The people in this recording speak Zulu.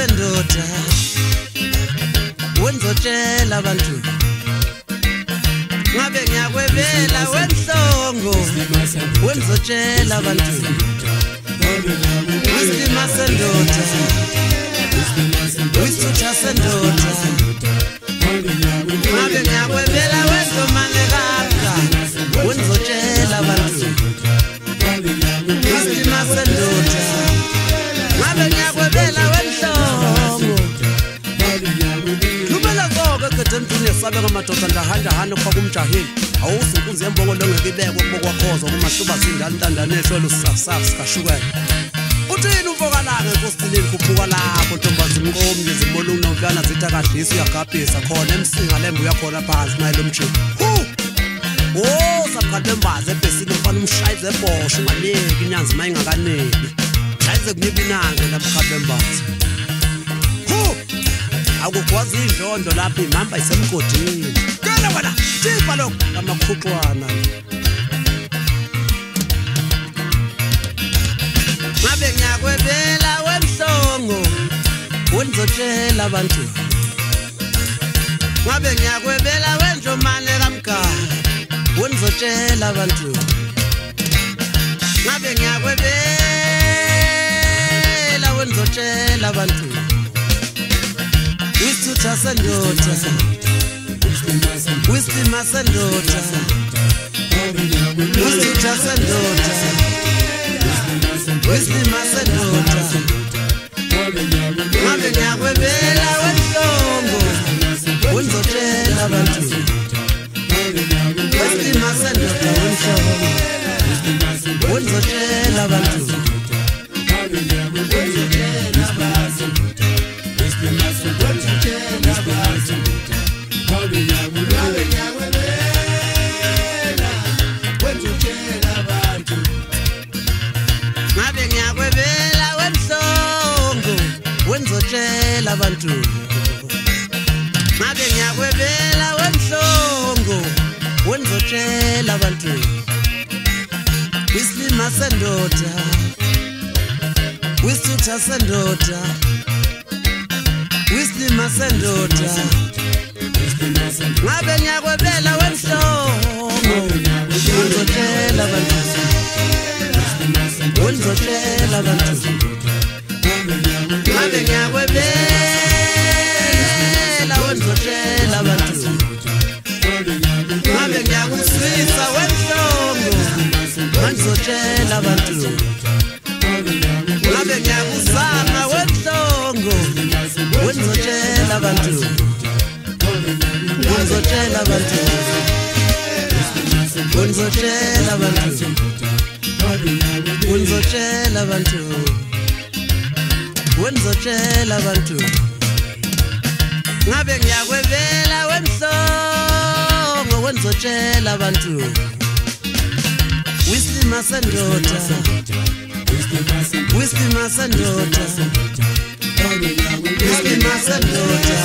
sendoda wenzotshela abantu ngabe ngiyakwebela wenhlongo wenzotshela abantu Wisima sendoda Wisutha sendoda ngabe ngiyakwebela wentomane kapha wenzotshela abantu Wisima sendoda ngabe ngiyakwebela wenhlongo Lumela konke kedentuni yesabe ngamadoda ndahanda kwa kumjahili awusunkunzi yembongo longekibekwe bokwakhoza kumahluba sindani ntandanesho lusasasa kashukela Uthini umfokalanga enkosini kuphuka lapho ntombazi inqomnye zimolo unomfana zithi akadlisa uyagabhisa khona emsinga lembu uyakhona phansi naye lomjini saphalembaze ebhesini mfana umshayize ebosho unganeki inyanzi mayingakaneki shayize kunyipha inange laphalembaze akukwazi indlondo lapha imamba isemgodini kela wena thipa lokho amakhuxwana ngabe ngiyakwebela wenhlongo wenzotshela abantu ngabe ngiyakwebela wenjomane kamgala wenzotshela abantu ngabe ngiyakwebela wenzotshela abantu Wisutha sendoda Wisima sendoda Wisutha sendoda Wisima sendoda ngabe ngiyakwebela wenhlongo wenzotshela abantu Wisima sendoda wenhlongo wenzotshela abantu ngabe ngiyakwebela wenhlongo wenzotshela abantu ngabe ngiyakwebela wenhlongo wenzotshela abantu Wisima sendoda Wisutha sendoda Wisima sendoda ngabe ngiyakwebela wenhlongo wenzotshela abantu wenzotshela abantu ngabe ngiyakwebela wenzotshela abantu ngabe ngiyakuswisa wenhlongo wenzotshela abantu ngabe ngiyakuzama wenhlongo wenzotshela abantu wenzotshela abantu wenzotshela abantu wenzotshela abantu wenzotshela abantu ngabe ngiyakwebela wenhlongo wenzotshela abantu Wisima sendoda Wisima sendoda Wisima sendoda